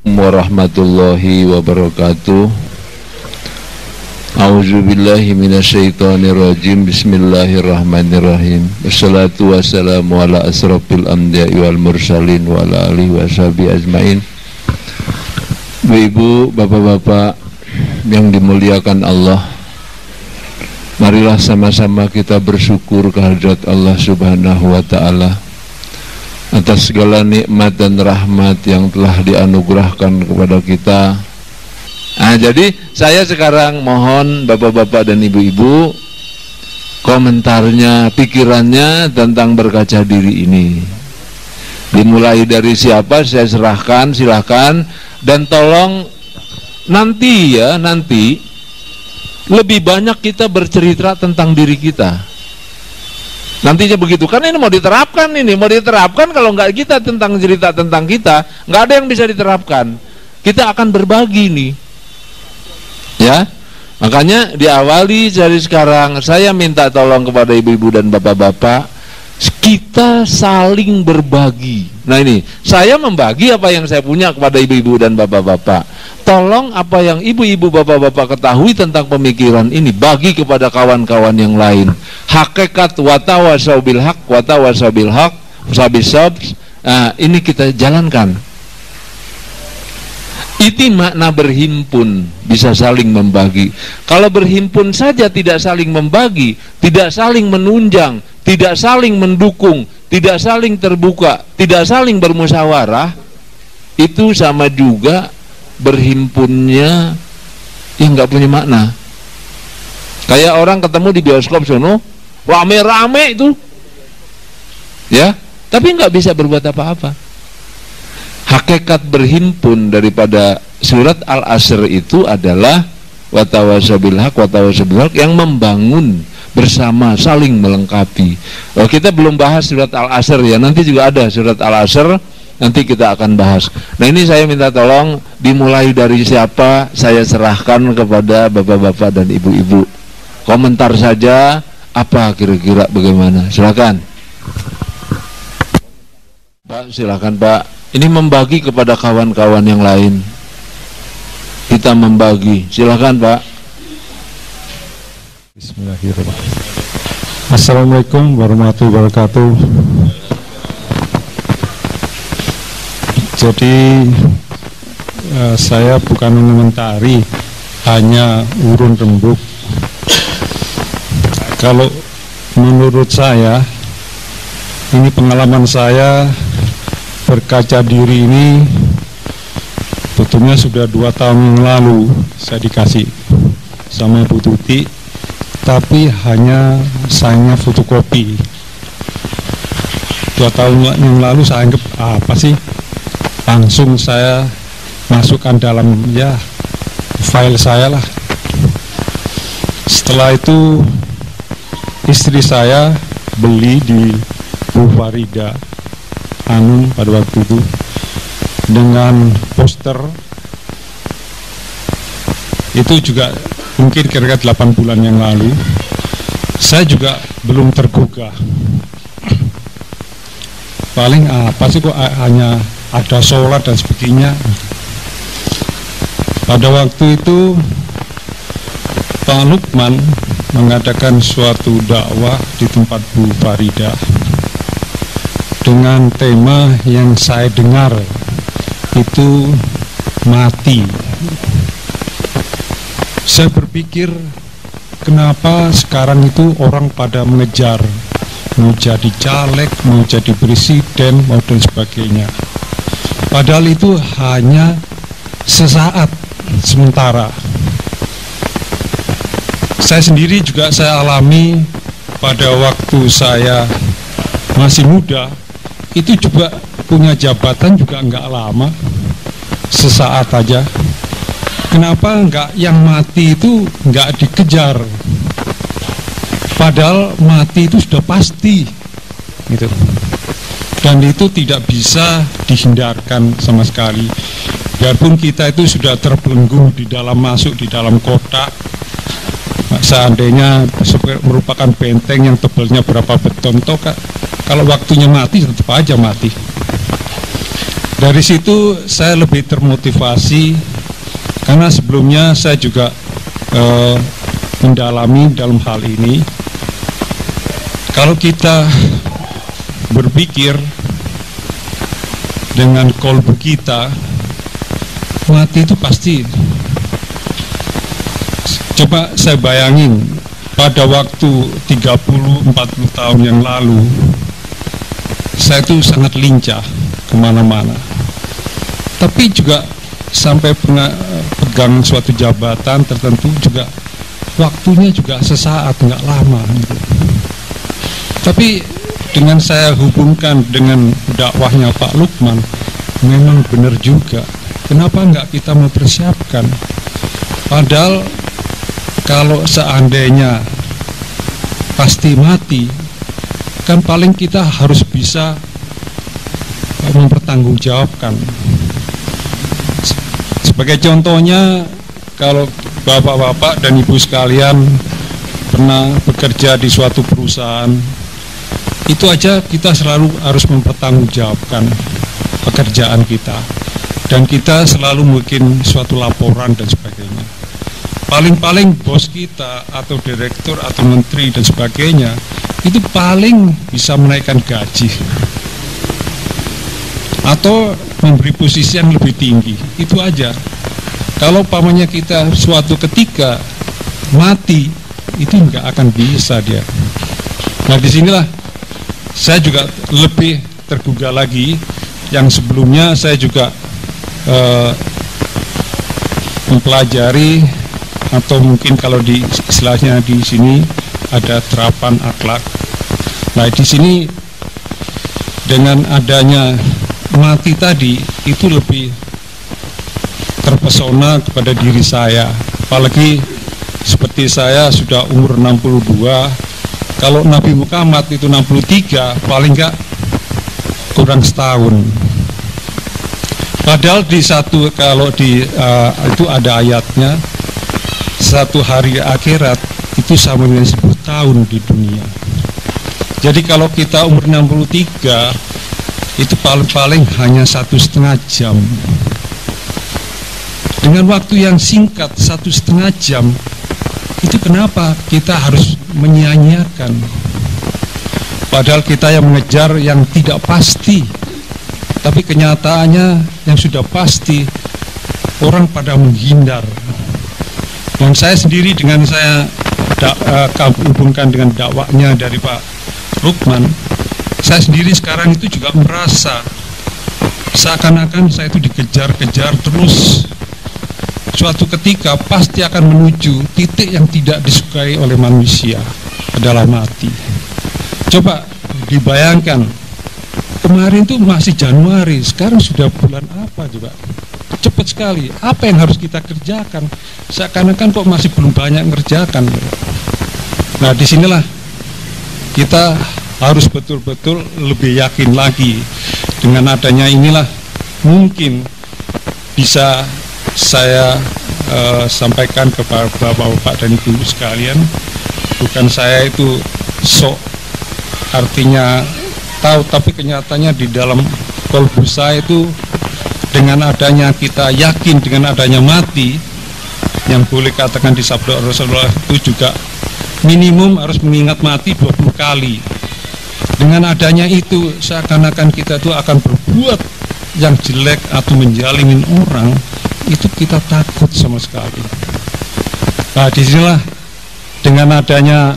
warahmatullahi wabarakatuh. A'udzubillahi minasyaitonirrajim. Bismillahirrahmanirrahim. Wassalatu wassalamu ala asrofil anbiya'i wal mursalin wa ala alihi washabihi ajmain. Ibu, bapak-bapak yang dimuliakan Allah, marilah sama-sama kita bersyukur kehadirat Allah Subhanahu wa ta'ala atas segala nikmat dan rahmat yang telah dianugerahkan kepada kita. Jadi saya sekarang mohon bapak-bapak dan ibu-ibu komentarnya, pikirannya tentang berkaca diri ini. Dimulai dari siapa saya serahkan, silahkan. Dan tolong nanti lebih banyak kita bercerita tentang diri kita. Nantinya begitu, kan ini mau diterapkan, kalau nggak kita tentang cerita tentang kita, nggak ada yang bisa diterapkan. Kita akan berbagi nih, ya. Makanya diawali dari sekarang, saya minta tolong kepada ibu-ibu dan bapak-bapak, kita saling berbagi. Nah ini, saya membagi apa yang saya punya kepada ibu-ibu dan bapak-bapak. Tolong apa yang ibu-ibu bapak-bapak ketahui tentang pemikiran ini bagi kepada kawan-kawan yang lain. Hakikat watawasau bil haq, watawasau bil haq, ini kita jalankan. Itu makna berhimpun, bisa saling membagi. Kalau berhimpun saja tidak saling membagi, tidak saling menunjang, tidak saling mendukung, tidak saling terbuka, tidak saling bermusyawarah, itu sama juga berhimpunnya yang nggak punya makna. Kayak orang ketemu di bioskop sono, rame-rame itu, ya, tapi nggak bisa berbuat apa-apa. Hakikat berhimpun daripada surat Al-Asr itu adalah watawasau bil haq, watawasau bil haq, yang membangun bersama, saling melengkapi. Kita belum bahas surat Al-Asr ya, nanti juga ada surat Al-Asr, nanti kita akan bahas. Nah ini saya minta tolong dimulai dari siapa, saya serahkan kepada bapak-bapak dan ibu-ibu. Komentar saja, apa kira-kira bagaimana? Silakan. Pak, silakan Pak. Ini membagi kepada kawan-kawan yang lain. Kita membagi. Silakan Pak. Bismillahirrahmanirrahim. Assalamualaikum warahmatullahi wabarakatuh. Jadi saya bukan mengomentari, hanya urun rembuk. Kalau menurut saya, ini pengalaman saya berkaca diri ini betulnya sudah 2 tahun yang lalu saya dikasih sama Bu Tuti, tapi hanya sayangnya fotokopi. 2 tahun yang lalu saya anggap apa sih, langsung saya masukkan dalam file saya lah. Setelah itu istri saya beli di Bu Farida pada waktu itu dengan poster itu juga mungkin kira-kira 8 bulan yang lalu. Saya juga belum tergugah, paling apa sih kok hanya ada sholat dan sebagainya. Pada waktu itu Pak Lukman mengadakan suatu dakwah di tempat Bu Farida dengan tema yang saya dengar itu mati. Saya berpikir, kenapa sekarang itu orang pada mengejar, mau jadi caleg, mau jadi presiden, mau dan sebagainya. Padahal itu hanya sesaat, sementara. Saya sendiri juga saya alami pada waktu saya masih muda, itu juga punya jabatan juga nggak lama, sesaat aja. Kenapa nggak yang mati itu nggak dikejar? Padahal mati itu sudah pasti, gitu. Dan itu tidak bisa dihindarkan sama sekali. Biarpun kita itu sudah terbelenggu di dalam, masuk di dalam kotak, seandainya merupakan benteng yang tebalnya berapa beton, toh kalau waktunya mati tetap aja mati. Dari situ saya lebih termotivasi, karena sebelumnya saya juga mendalami dalam hal ini. Kalau kita berpikir dengan kolbu kita, mati itu pasti. Coba saya bayangin, pada waktu 30-40 tahun yang lalu, saya itu sangat lincah kemana-mana. Tapi juga sampai pernah pegang suatu jabatan tertentu juga waktunya juga sesaat, nggak lama gitu. Tapi dengan saya hubungkan dengan dakwahnya Pak Lukman, memang benar juga. Kenapa nggak kita mempersiapkan? Padahal kalau seandainya pasti mati, kan paling kita harus bisa mempertanggungjawabkan. Sebagai contohnya, kalau bapak-bapak dan ibu sekalian pernah bekerja di suatu perusahaan, itu aja kita selalu harus mempertanggungjawabkan pekerjaan kita, dan kita selalu bikin suatu laporan dan sebagainya. Paling-paling bos kita atau direktur atau menteri dan sebagainya itu paling bisa menaikkan gaji atau memberi posisi yang lebih tinggi, itu aja. Kalau pamannya kita suatu ketika mati, itu nggak akan bisa dia. Nah, disinilah saya juga lebih tergugah lagi. Yang sebelumnya saya juga mempelajari, atau mungkin kalau di istilahnya di sini ada terapan akhlak. Nah, di sini dengan adanya mati tadi, itu lebih terpesona kepada diri saya. Apalagi seperti saya sudah umur 62, kalau Nabi Muhammad itu 63, paling enggak kurang setahun. Padahal di satu, kalau di itu ada ayatnya, satu hari akhirat itu sama dengan 10 tahun di dunia. Jadi kalau kita umur 63, itu paling-paling hanya 1,5 jam. Dengan waktu yang singkat 1,5 jam, itu kenapa kita harus menyia-nyiakan? Padahal kita yang mengejar yang tidak pasti, tapi kenyataannya yang sudah pasti, orang pada menghindar. Dan saya sendiri dengan saya hubungkan dengan dakwahnya dari Pak Lukman, saya sendiri sekarang itu juga merasa seakan-akan saya itu dikejar-kejar terus. Suatu ketika pasti akan menuju titik yang tidak disukai oleh manusia, adalah mati. Coba dibayangkan, kemarin itu masih Januari, sekarang sudah bulan apa coba? Cepat sekali. Apa yang harus kita kerjakan? Seakan-akan kok masih belum banyak ngerjakan. Nah, disinilah kita harus betul-betul lebih yakin lagi. Dengan adanya inilah mungkin bisa saya sampaikan kepada bapak-bapak dan ibu sekalian, bukan saya itu sok artinya tahu, tapi kenyataannya di dalam kolbu saya itu, dengan adanya kita yakin dengan adanya mati, yang boleh katakan di sabda Rasulullah itu juga minimum harus mengingat mati 20 kali. Dengan adanya itu seakan-akan kita itu akan berbuat yang jelek atau menjalimin orang, itu kita takut sama sekali. Nah, disinilah dengan adanya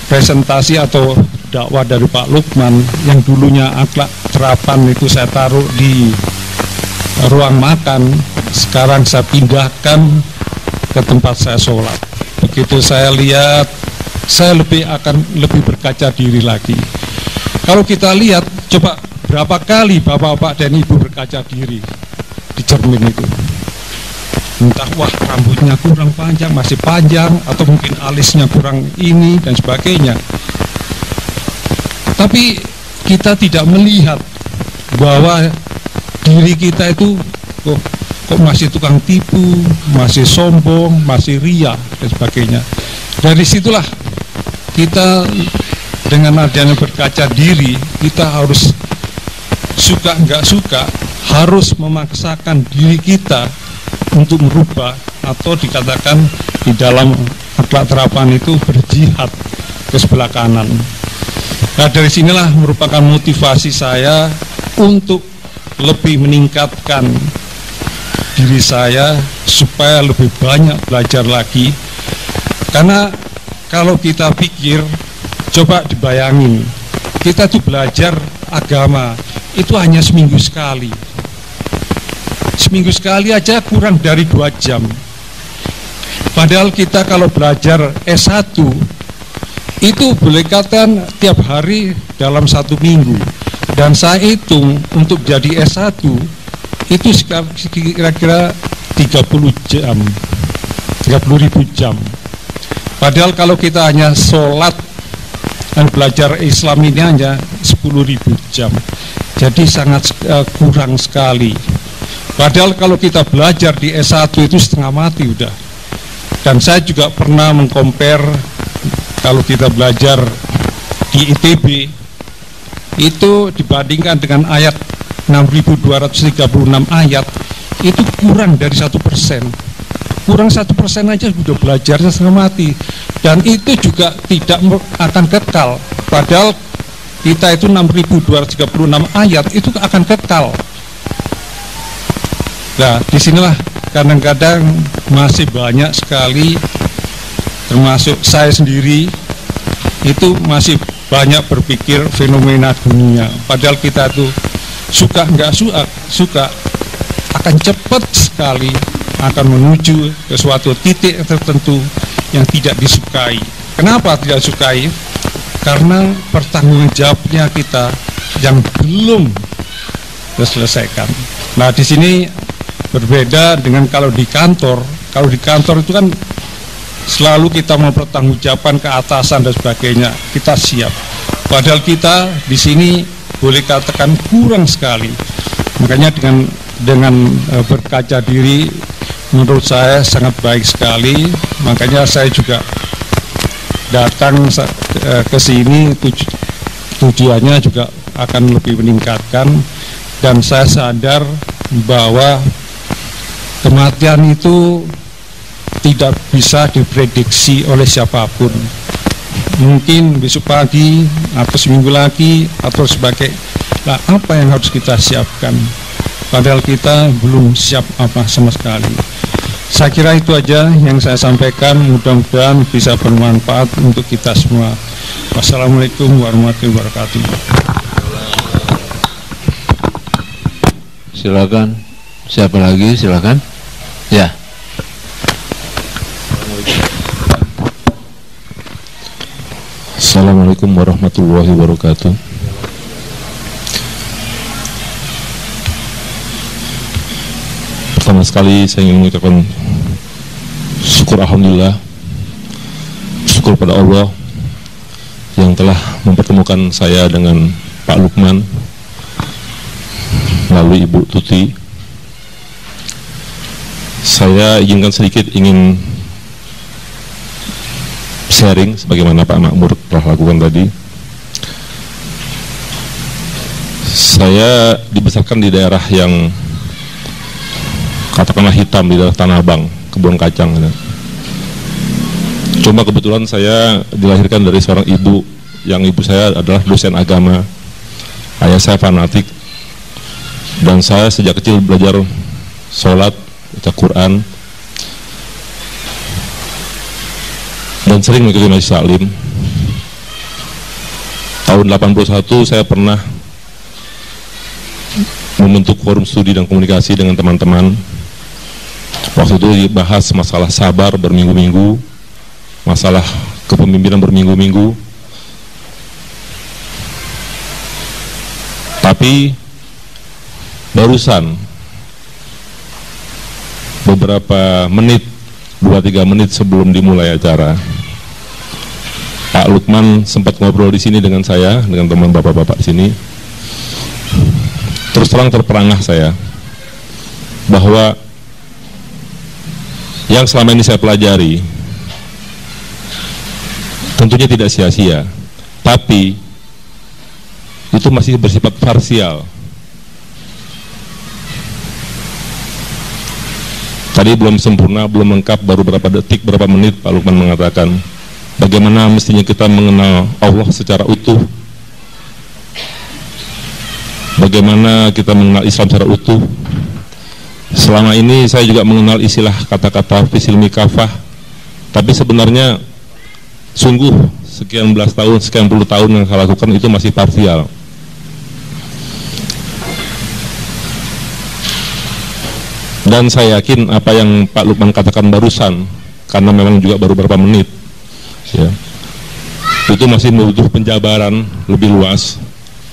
presentasi atau dakwah dari Pak Lukman, yang dulunya akhlak terapan itu saya taruh di ruang makan, sekarang saya pindahkan ke tempat saya sholat. Begitu saya lihat, saya akan lebih berkaca diri lagi. Kalau kita lihat, coba berapa kali bapak-bapak dan ibu berkaca diri di cermin itu. Entah wah rambutnya kurang panjang, masih panjang, atau mungkin alisnya kurang ini dan sebagainya. Tapi kita tidak melihat bahwa diri kita itu kok masih tukang tipu, masih sombong, masih ria dan sebagainya. Dari situlah kita dengan adanya berkaca diri, kita harus suka nggak suka harus memaksakan diri kita untuk merubah, atau dikatakan di dalam akhlak terapan itu berjihad ke sebelah kanan. Nah, dari sinilah merupakan motivasi saya untuk lebih meningkatkan diri saya supaya lebih banyak belajar lagi. Karena kalau kita pikir, coba dibayangin, kita tuh belajar agama itu hanya seminggu sekali. Seminggu sekali aja kurang dari 2 jam. Padahal kita kalau belajar S1 itu boleh katakan tiap hari dalam 1 minggu. Dan saya hitung untuk jadi S1 itu kira-kira 30 jam, 30.000 jam. Padahal kalau kita hanya sholat dan belajar Islam ini hanya 10.000 jam. Jadi sangat kurang sekali. Padahal kalau kita belajar di S1 itu setengah mati udah. Dan saya juga pernah mengcompare, kalau kita belajar di ITB itu dibandingkan dengan ayat 6.236 ayat, itu kurang dari 1%. Kurang 1% aja sudah belajarnya setengah mati. Dan itu juga tidak akan kekal. Padahal kita itu 6.236 ayat itu akan kekal. Nah, disinilah kadang-kadang masih banyak sekali, termasuk saya sendiri, itu masih banyak berpikir fenomena dunia. Padahal kita tuh suka nggak suka akan cepat sekali akan menuju ke suatu titik tertentu yang tidak disukai. Kenapa tidak disukai? Karena pertanggungjawabnya kita yang belum diselesaikan. Nah, di sini berbeda dengan kalau di kantor. Kalau di kantor itu kan selalu kita mempertanggungjawabkan keatasan dan sebagainya, kita siap. Padahal kita di sini boleh katakan kurang sekali. Makanya dengan berkaca diri, menurut saya sangat baik sekali. Makanya saya juga datang ke sini, tujuannya juga akan lebih meningkatkan. Dan saya sadar bahwa kematian itu tidak bisa diprediksi oleh siapapun. Mungkin besok pagi atau seminggu lagi atau sebagai apa yang harus kita siapkan, padahal kita belum siap apa sama sekali. Saya kira itu aja yang saya sampaikan, mudah-mudahan bisa bermanfaat untuk kita semua. Wassalamualaikum warahmatullahi wabarakatuh. Silakan. Siapa lagi? Silakan. Ya. Assalamualaikum warahmatullahi wabarakatuh. Pertama sekali saya ingin mengucapkan syukur alhamdulillah, syukur pada Allah yang telah mempertemukan saya dengan Pak Lukman melalui Ibu Tuti. Saya ingin sharing sebagaimana Pak Makmur telah lakukan tadi. Saya dibesarkan di daerah yang katakanlah hitam, di daerah Tanah Abang, kebun kacang. Cuma kebetulan saya dilahirkan dari seorang ibu, yang ibu saya adalah dosen agama, ayah saya fanatik, dan saya sejak kecil belajar sholat, baca Quran, dan sering mengikuti majelis taklim. Tahun 81 saya pernah membentuk forum studi dan komunikasi dengan teman-teman. Waktu itu dibahas masalah sabar berminggu-minggu, masalah kepemimpinan berminggu-minggu. Tapi barusan beberapa menit, 2-3 menit sebelum dimulai acara, Pak Lukman sempat ngobrol di sini dengan saya, dengan teman bapak-bapak di sini. Terus terang terperangah saya bahwa yang selama ini saya pelajari tentunya tidak sia-sia, tapi itu masih bersifat parsial. Tadi belum sempurna, belum lengkap, baru berapa detik, berapa menit Pak Lukman mengatakan bagaimana mestinya kita mengenal Allah secara utuh, bagaimana kita mengenal Islam secara utuh. Selama ini saya juga mengenal istilah kata-kata fisilmi kafah, tapi sebenarnya sungguh sekian belas tahun, sekian puluh tahun yang saya lakukan itu masih parsial. Dan saya yakin apa yang Pak Lukman katakan barusan, karena memang juga baru beberapa menit, ya, itu masih membutuhkan penjabaran lebih luas.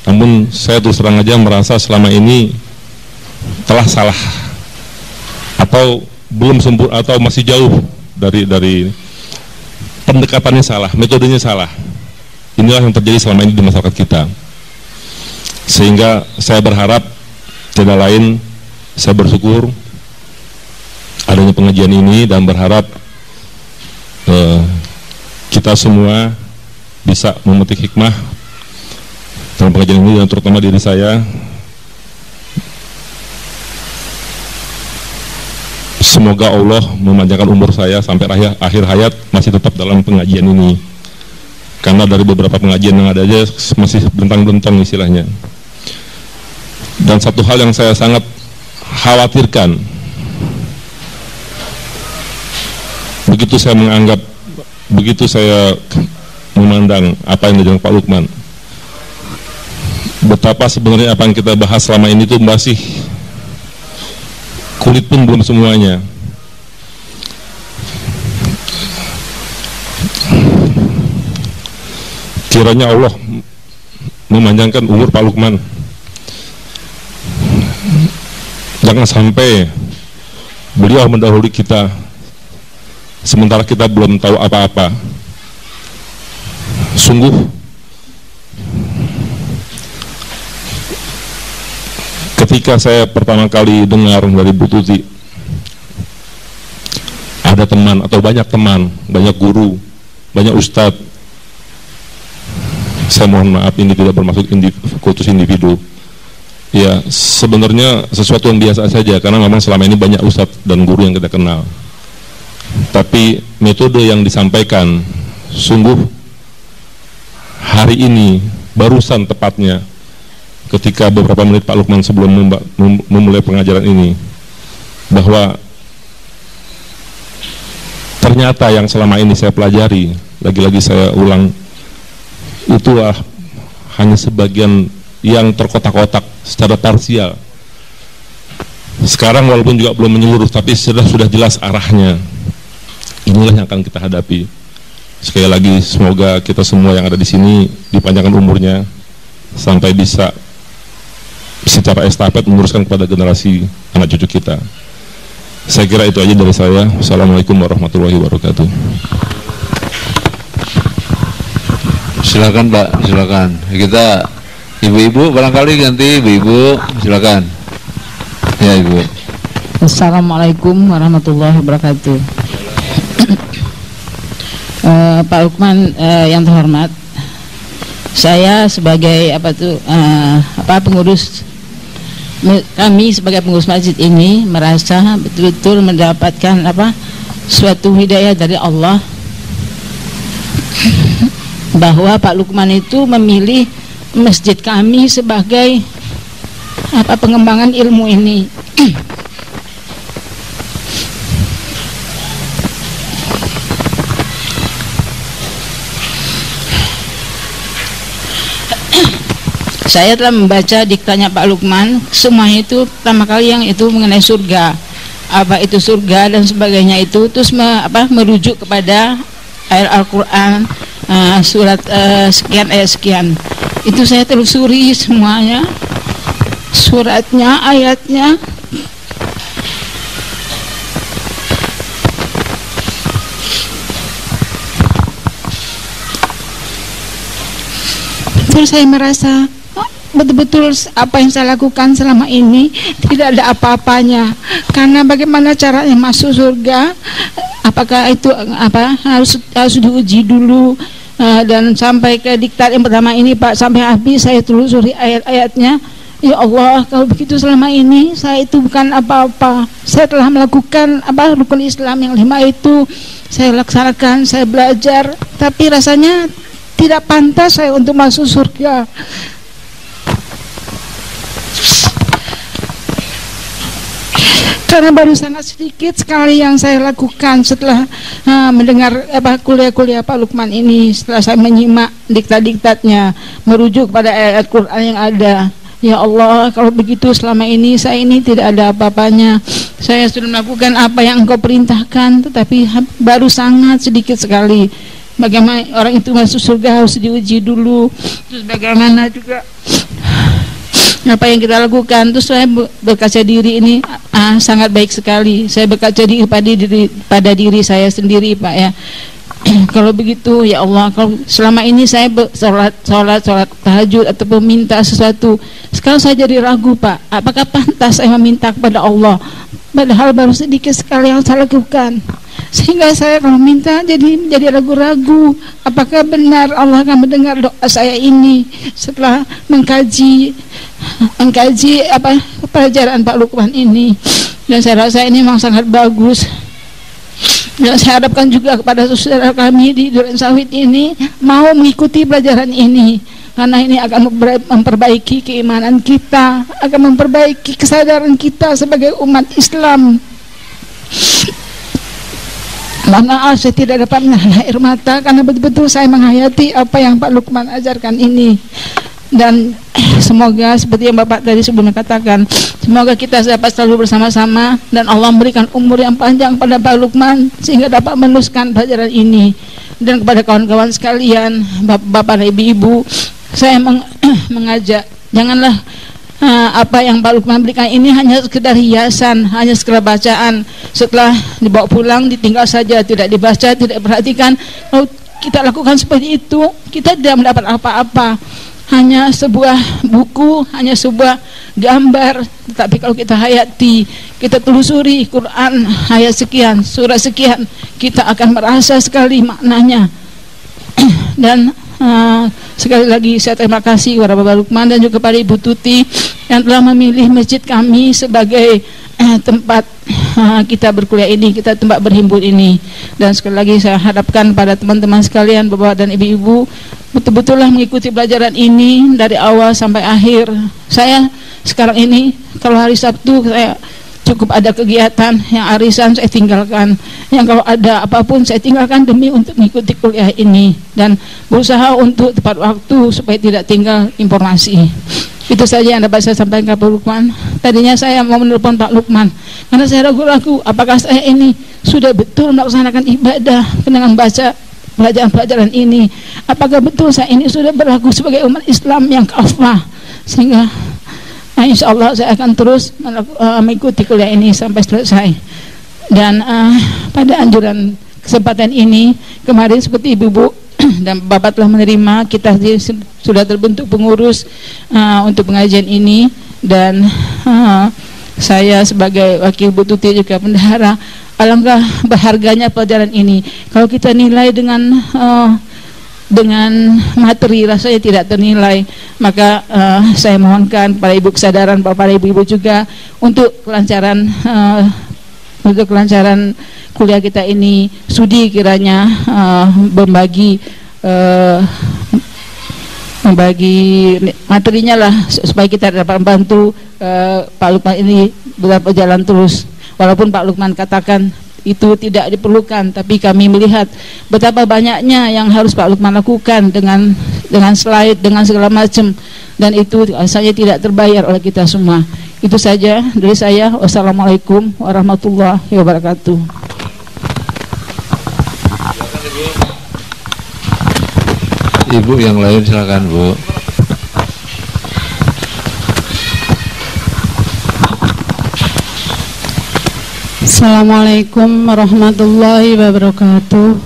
Namun saya terus terang aja merasa selama ini telah salah, atau belum sempurna, atau masih jauh dari pendekatannya salah, metodenya salah. Inilah yang terjadi selama ini di masyarakat kita. Sehingga saya berharap, tidak lain, saya bersyukur adanya pengajian ini dan berharap kita semua bisa memetik hikmah dalam pengajian ini, dan terutama diri saya. Semoga Allah memanjangkan umur saya sampai akhir hayat masih tetap dalam pengajian ini, karena dari beberapa pengajian yang ada aja masih bentang-bentang istilahnya. Dan satu hal yang saya sangat khawatirkan, begitu saya menganggap, begitu saya memandang apa yang dijelaskan Pak Lukman, betapa sebenarnya apa yang kita bahas selama ini itu masih kulit pun belum semuanya. Kiranya Allah memanjangkan umur Pak Lukman, jangan sampai beliau mendahului kita sementara kita belum tahu apa-apa. Sungguh ketika saya pertama kali dengar dari Bu Tuti, ada teman atau banyak teman, banyak guru, banyak ustadz, saya mohon maaf ini tidak bermaksud khusus individu, ya sebenarnya sesuatu yang biasa saja, karena memang selama ini banyak ustadz dan guru yang kita kenal. Tapi metode yang disampaikan sungguh hari ini barusan tepatnya ketika beberapa menit Pak Lukman sebelum memulai pengajaran ini, bahwa ternyata yang selama ini saya pelajari, lagi-lagi saya ulang, itulah hanya sebagian yang terkotak-kotak secara parsial. Sekarang walaupun juga belum menyeluruh, tapi sudah jelas arahnya. Inilah yang akan kita hadapi. Sekali lagi semoga kita semua yang ada di sini dipanjangkan umurnya sampai bisa secara estafet meneruskan kepada generasi anak cucu kita. Saya kira itu aja dari saya. Assalamualaikum warahmatullahi wabarakatuh. Silakan Pak, silakan. Kita ibu-ibu barangkali ganti ibu-ibu, silakan. Ya Ibu. Assalamualaikum warahmatullahi wabarakatuh. Pak Lukman yang terhormat, saya sebagai pengurus, kami sebagai pengurus masjid ini merasa betul-betul mendapatkan suatu hidayah dari Allah, bahwa Pak Lukman itu memilih masjid kami sebagai pengembangan ilmu ini. Saya telah membaca diktanya Pak Lukman, semuanya itu pertama kali yang itu mengenai surga, apa itu surga dan sebagainya itu, terus merujuk kepada ayat Al-Quran, surat sekian ayat sekian. Itu saya telusuri semuanya, suratnya, ayatnya. Terus saya merasa betul-betul apa yang saya lakukan selama ini tidak ada apa-apanya, karena bagaimana caranya masuk surga, apakah itu harus diuji dulu, dan sampai ke diktat yang pertama ini Pak, sampai habis saya telusuri ayat-ayatnya, Ya Allah, kalau begitu selama ini saya itu bukan apa-apa. Saya telah melakukan rukun Islam yang 5 itu saya laksanakan, saya belajar, tapi rasanya tidak pantas saya untuk masuk surga. Karena baru sangat sedikit sekali yang saya lakukan setelah mendengar kuliah-kuliah Pak Lukman ini, setelah saya menyimak diktat-diktatnya, merujuk pada ayat Quran yang ada. Ya Allah, kalau begitu selama ini saya ini tidak ada apa-apanya. Saya sudah melakukan apa yang Engkau perintahkan, tetapi baru sangat sedikit sekali. Bagaimana orang itu masuk surga harus diuji dulu. Terus bagaimana juga apa yang kita lakukan. Terus saya berkaca diri ini sangat baik sekali. Saya berkaca diri pada diri saya sendiri, Pak, ya. Kalau begitu, ya Allah, kalau selama ini saya sholat tahajud atau meminta sesuatu, sekarang saya jadi ragu, Pak, apakah pantas saya meminta kepada Allah, padahal baru sedikit sekali yang saya lakukan, sehingga saya kalau minta jadi ragu-ragu apakah benar Allah akan mendengar doa saya ini setelah mengkaji pelajaran Pak Lukman ini. Dan saya rasa ini memang sangat bagus. Dan saya harapkan juga kepada saudara kami di Duren Sawit ini mau mengikuti pelajaran ini, karena ini akan memperbaiki keimanan kita, akan memperbaiki kesadaran kita sebagai umat Islam. Maaf, saya tidak dapat menahan air mata karena betul-betul saya menghayati apa yang Pak Lukman ajarkan ini. Dan semoga seperti yang Bapak tadi sebelumnya katakan, semoga kita dapat selalu bersama-sama dan Allah memberikan umur yang panjang pada Pak Lukman sehingga dapat meneruskan pelajaran ini. Dan kepada kawan-kawan sekalian, Bapak dan Ibu-ibu, saya mengajak, janganlah apa yang Pak Lukman berikan ini hanya sekedar hiasan, hanya sekedar bacaan. Setelah dibawa pulang ditinggal saja, tidak dibaca, tidak diperhatikan. Kalau kita lakukan seperti itu, kita tidak mendapat apa-apa. Hanya sebuah buku, hanya sebuah gambar. Tetapi kalau kita hayati, kita telusuri Quran ayat sekian, surat sekian, kita akan merasa sekali maknanya. Dan sekali lagi saya terima kasih kepada Bapak Lukman dan juga kepada Ibu Tuti yang telah memilih masjid kami sebagai tempat kita berkuliah ini, kita tempat berhimpun ini. Dan sekali lagi saya harapkan pada teman-teman sekalian, Bapak dan Ibu-ibu, betul-betullah mengikuti pelajaran ini dari awal sampai akhir. Saya sekarang ini kalau hari Sabtu saya cukup ada kegiatan, yang arisan saya tinggalkan, yang kalau ada apapun saya tinggalkan demi untuk mengikuti kuliah ini dan berusaha untuk tepat waktu supaya tidak tinggal informasi. Itu saja yang dapat saya sampaikan ke Pak Lukman. Tadinya saya mau menelpon Pak Lukman karena saya ragu-ragu apakah saya ini sudah betul melaksanakan ibadah dengan baca pelajaran-pelajaran ini, apakah betul saya ini sudah berlaku sebagai umat Islam yang kafah, sehingga insya Allah saya akan terus mengikuti kuliah ini sampai selesai. Dan pada anjuran kesempatan ini kemarin seperti ibu-ibu dan Bapak telah menerima, kita sudah terbentuk pengurus untuk pengajian ini. Dan saya sebagai wakil Bu Tuti juga bendahara, alangkah berharganya pelajaran ini. Kalau kita nilai dengan materi rasanya tidak ternilai. Maka saya mohonkan kepada ibu kesadaran Bapak dan ibu-ibu juga untuk kelancaran kuliah kita ini, sudi kiranya membagi materinya lah supaya kita dapat membantu Pak Lukman ini berjalan terus. Walaupun Pak Lukman katakan itu tidak diperlukan, tapi kami melihat betapa banyaknya yang harus Pak Lukman lakukan dengan slide, dengan segala macam, dan itu saja tidak terbayar oleh kita semua. Itu saja dari saya. Wassalamualaikum warahmatullahi wabarakatuh. Ibu yang lain silakan, Bu. Assalamualaikum warahmatullahi wabarakatuh.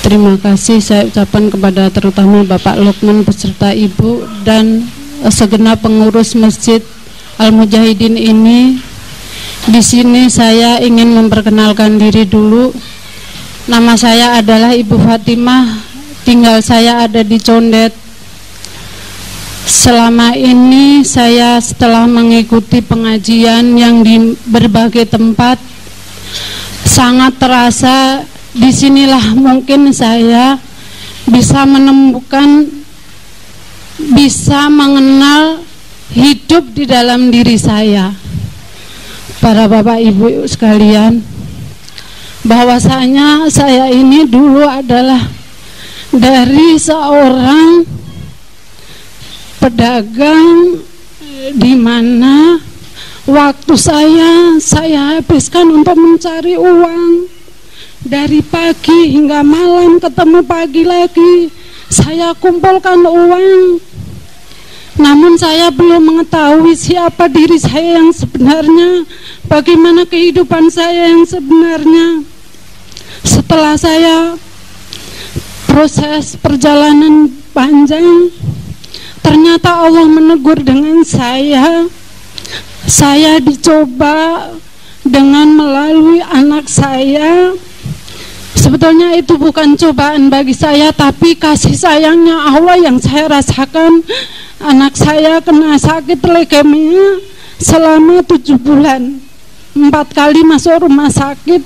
Terima kasih saya ucapkan kepada terutama Bapak Lukman beserta Ibu dan segenap pengurus Masjid Al-Mujahidin ini. Di sini saya ingin memperkenalkan diri dulu. Nama saya adalah Ibu Fatimah, tinggal saya ada di Condet. selama ini saya setelah mengikuti pengajian yang di berbagai tempat, sangat terasa disinilah mungkin saya bisa menemukan, bisa mengenal hidup di dalam diri saya. Para bapak ibu sekalian, bahwasanya saya ini dulu adalah dari seorang pedagang di mana waktu saya habiskan untuk mencari uang dari pagi hingga malam, ketemu pagi lagi saya kumpulkan uang. Namun saya belum mengetahui siapa diri saya yang sebenarnya, bagaimana kehidupan saya yang sebenarnya. Setelah saya proses perjalanan panjang, ternyata Allah menegur dengan saya dicoba dengan melalui anak saya. Sebetulnya itu bukan cobaan bagi saya, tapi kasih sayangnya Allah yang saya rasakan. Anak saya kena sakit leukemia selama 7 bulan, 4 kali masuk rumah sakit.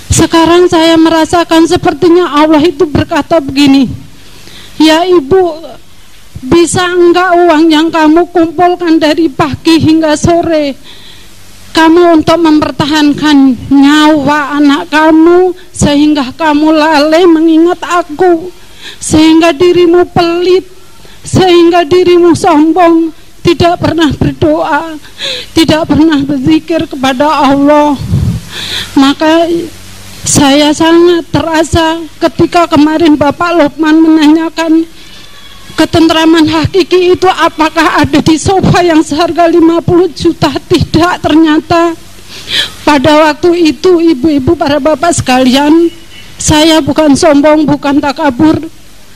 Sekarang saya merasakan sepertinya Allah itu berkata begini, ya ibu, bisa enggak uang yang kamu kumpulkan dari pagi hingga sore kamu untuk mempertahankan nyawa anak kamu, sehingga kamu lalai mengingat aku, sehingga dirimu pelit, sehingga dirimu sombong, tidak pernah berdoa, tidak pernah berzikir kepada Allah. Maka saya sangat terasa ketika kemarin Bapak Lukman menanyakan ketentraman hakiki itu apakah ada di sofa yang seharga 50 juta. Tidak, ternyata pada waktu itu ibu-ibu, para bapak sekalian, saya bukan sombong, bukan takabur.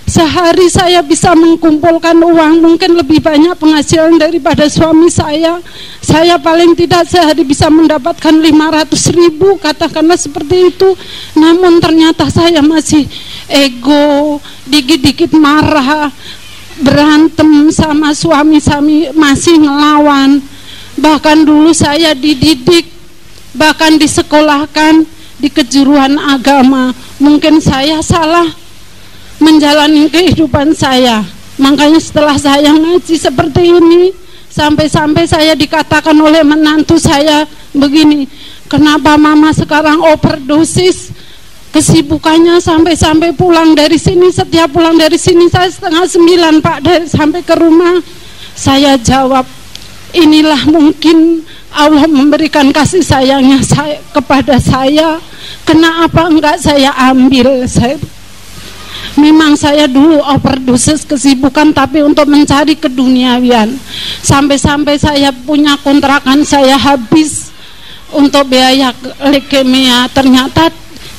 Sehari saya bisa mengumpulkan uang mungkin lebih banyak penghasilan daripada suami saya. Saya paling tidak sehari bisa mendapatkan 500.000, katakanlah seperti itu. Namun ternyata saya masih ego, dikit-dikit marah, berantem sama suami, masih ngelawan. Bahkan dulu saya dididik, bahkan disekolahkan di kejuruan agama. Mungkin saya salah menjalani kehidupan saya. Makanya setelah saya ngaji seperti ini, sampai-sampai saya dikatakan oleh menantu saya begini, kenapa mama sekarang overdosis? Kesibukannya sampai pulang dari sini, setiap pulang dari sini saya 8:30 Pak, sampai ke rumah. Saya jawab, inilah mungkin Allah memberikan kasih sayangnya kepada saya. Kenapa enggak saya ambil? Memang saya dulu overdosis kesibukan, tapi untuk mencari keduniawian. Sampai-sampai saya punya kontrakan saya habis untuk biaya leukemia. Ternyata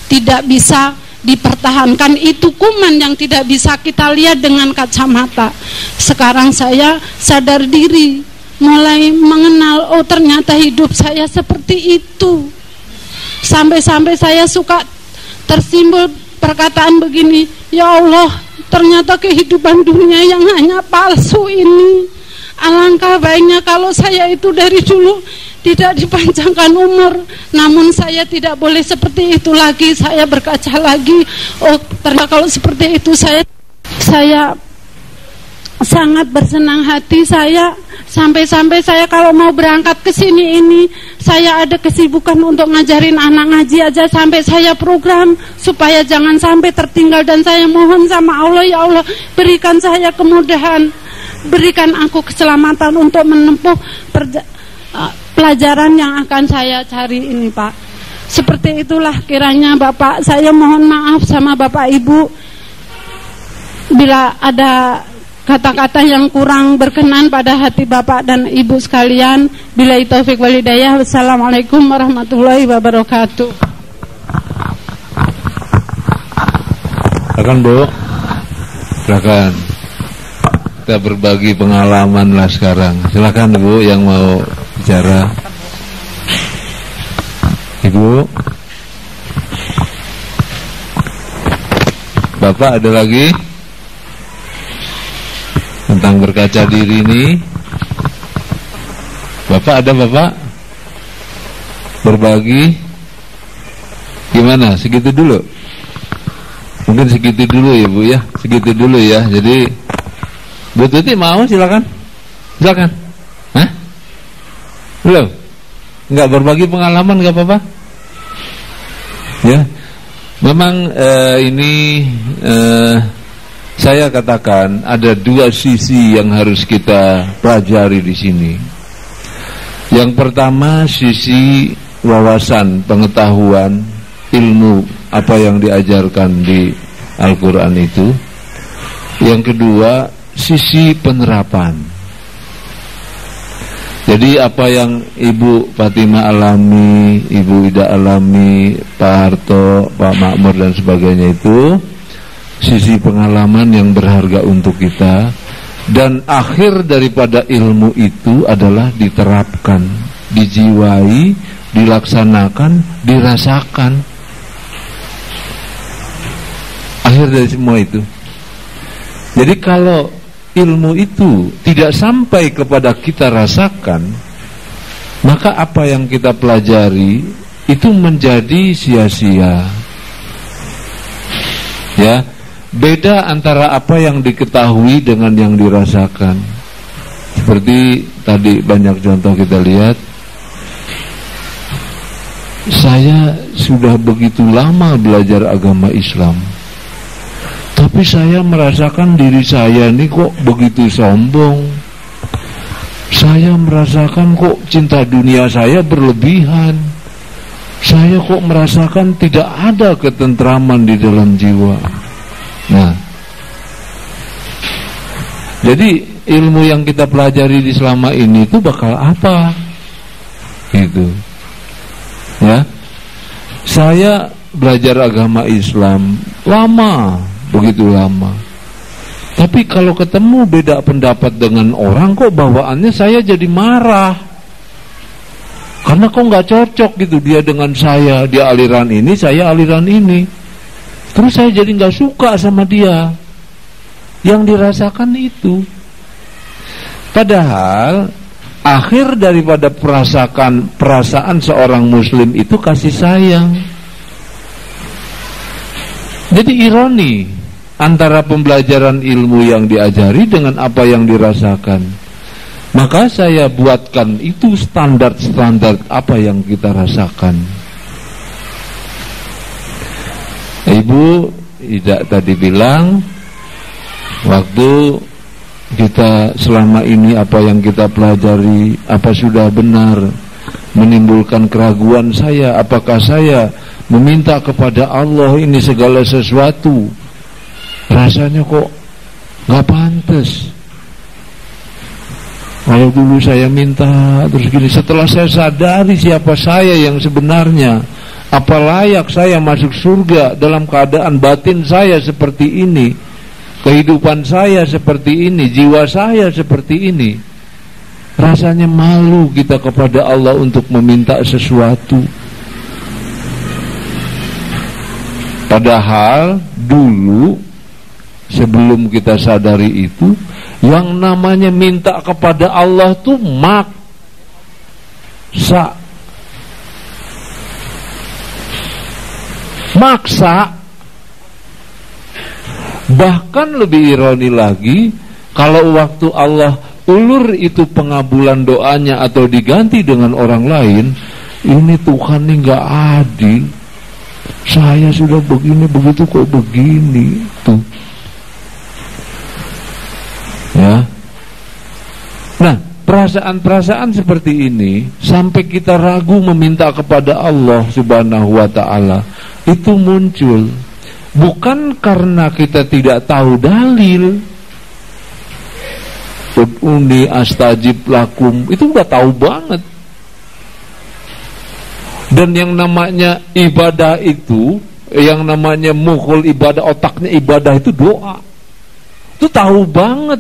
tidak bisa dipertahankan. Itu kuman yang tidak bisa kita lihat dengan kacamata. Sekarang saya sadar diri, mulai mengenal, oh ternyata hidup saya seperti itu. Sampai-sampai saya suka tersimbol perkataan begini, ya Allah, ternyata kehidupan dunia yang hanya palsu ini. Alangkah baiknya kalau saya itu dari dulu tidak dipanjangkan umur. Namun saya tidak boleh seperti itu lagi. Saya berkaca lagi, oh ternyata kalau seperti itu saya sangat bersenang hati. Saya sampai-sampai saya kalau mau berangkat ke sini ini, saya ada kesibukan untuk ngajarin anak ngaji aja, sampai saya program supaya jangan sampai tertinggal. Dan saya mohon sama Allah, ya Allah, berikan saya kemudahan, berikan aku keselamatan untuk menempuh pelajaran yang akan saya cari ini, Pak. Seperti itulah kiranya Bapak. Saya mohon maaf sama Bapak Ibu bila ada kata-kata yang kurang berkenan pada hati Bapak dan Ibu sekalian. Billahi taufik wal hidayah. Wassalamualaikum warahmatullahi wabarakatuh. Silakan Bu, silakan. Kita berbagi pengalaman lah sekarang. Silakan Bu yang mau bicara. Ibu, Bapak ada lagi? tentang berkaca diri ini. Bapak ada Bapak? Berbagi? Gimana? Segitu dulu? Mungkin segitu dulu ya Bu ya, segitu dulu ya. Jadi Bu Tuti mau silakan. Silakan. Hah? Belum? Enggak berbagi pengalaman enggak apa-apa? Ya. Memang ini saya katakan ada dua sisi yang harus kita pelajari di sini. Yang pertama sisi wawasan, pengetahuan, ilmu apa yang diajarkan di Al-Quran itu. Yang kedua sisi penerapan. Jadi apa yang Ibu Fatimah alami, Ibu Ida alami, Pak Harto, Pak Makmur dan sebagainya itu sisi pengalaman yang berharga untuk kita. Dan akhir daripada ilmu itu adalah diterapkan, dijiwai, dilaksanakan, dirasakan. Akhir dari semua itu. Jadi kalau ilmu itu tidak sampai kepada kita rasakan, maka apa yang kita pelajari itu menjadi sia-sia. Ya, beda antara apa yang diketahui dengan yang dirasakan. Seperti tadi banyak contoh kita lihat. Saya sudah begitu lama belajar agama Islam, tapi saya merasakan diri saya ini kok begitu sombong. Saya merasakan kok cinta dunia saya berlebihan. Saya kok merasakan tidak ada ketentraman di dalam jiwa. Nah, jadi ilmu yang kita pelajari di selama ini itu bakal apa? Gitu. Ya. Saya belajar agama Islam lama, begitu lama. Tapi kalau ketemu beda pendapat dengan orang, kok bawaannya saya jadi marah. Karena kok nggak cocok gitu, dia dengan saya, dia aliran ini, saya aliran ini. Terus saya jadi nggak suka sama dia. Yang dirasakan itu. Padahal akhir daripada perasaan seorang muslim itu kasih sayang. Jadi ironi antara pembelajaran ilmu yang diajari dengan apa yang dirasakan. Maka saya buatkan itu standar-standar apa yang kita rasakan. Ibu Ida tadi bilang, waktu kita selama ini apa yang kita pelajari, apa sudah benar, menimbulkan keraguan saya, apakah saya meminta kepada Allah ini segala sesuatu, rasanya kok gak pantas. Kalau dulu saya minta terus gini, setelah saya sadari siapa saya yang sebenarnya, apa layak saya masuk surga dalam keadaan batin saya seperti ini, kehidupan saya seperti ini, jiwa saya seperti ini, rasanya malu kita kepada Allah untuk meminta sesuatu. Padahal dulu sebelum kita sadari itu, yang namanya minta kepada Allah tuh maksa. Bahkan lebih ironi lagi, kalau waktu Allah ulur itu pengabulan doanya atau diganti dengan orang lain, ini Tuhan ini gak adil. Saya sudah begini, begitu kok begini tuh. Ya. Nah, perasaan-perasaan seperti ini sampai kita ragu meminta kepada Allah Subhanahu wa ta'ala, itu muncul bukan karena kita tidak tahu dalil. Ud'uni astajib lakum, itu udah tahu banget. Dan yang namanya ibadah itu, yang namanya mukhul ibadah, otaknya ibadah itu doa, itu tahu banget.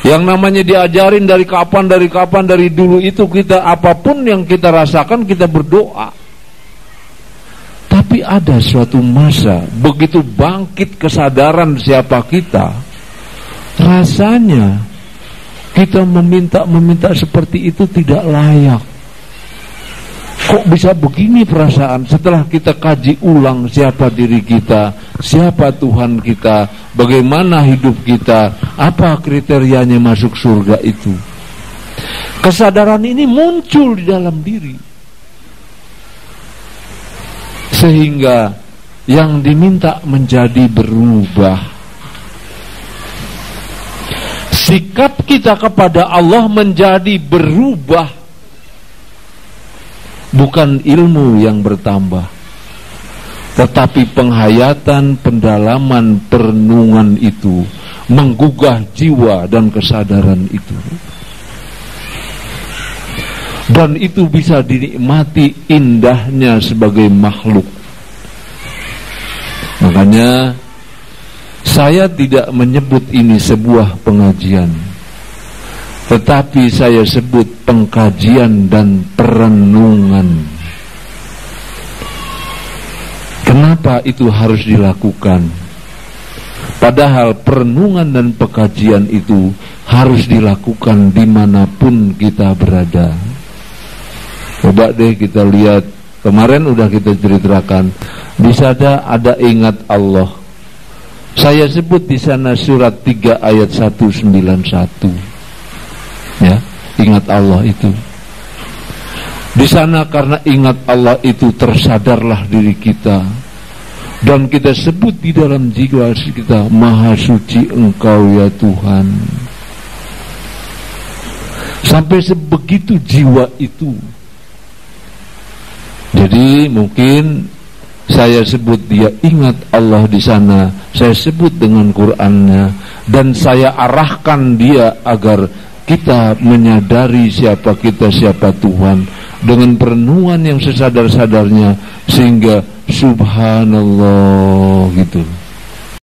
Yang namanya diajarin dari kapan dari dulu itu, kita apapun yang kita rasakan kita berdoa. Tapi ada suatu masa begitu bangkit kesadaran siapa kita, rasanya kita meminta seperti itu tidak layak. Kok bisa begini perasaan? Setelah kita kaji ulang siapa diri kita, siapa Tuhan kita, bagaimana hidup kita, apa kriterianya masuk surga itu, kesadaran ini muncul di dalam diri, sehingga yang diminta menjadi berubah. Sikap kita kepada Allah menjadi berubah. Bukan ilmu yang bertambah, tetapi penghayatan, pendalaman, perenungan itu menggugah jiwa dan kesadaran itu. Dan itu bisa dinikmati indahnya sebagai makhluk. Makanya saya tidak menyebut ini sebuah pengajian, tetapi saya sebut pengkajian dan perenungan. Kenapa itu harus dilakukan? Padahal perenungan dan pengkajian itu harus dilakukan dimanapun kita berada. Coba deh kita lihat, kemarin udah kita ceritakan, di sana ada ingat Allah. Saya sebut di sana surat 3 ayat 191. Ya, ingat Allah itu. Di sana karena ingat Allah itu tersadarlah diri kita, dan kita sebut di dalam jiwa kita, Maha Suci Engkau ya Tuhan. Sampai sebegitu jiwa itu. Jadi mungkin saya sebut dia ingat Allah di sana, saya sebut dengan Qur'annya, dan saya arahkan dia agar kita menyadari siapa kita, siapa Tuhan, dengan perenungan yang sesadar-sadarnya, sehingga subhanallah gitu.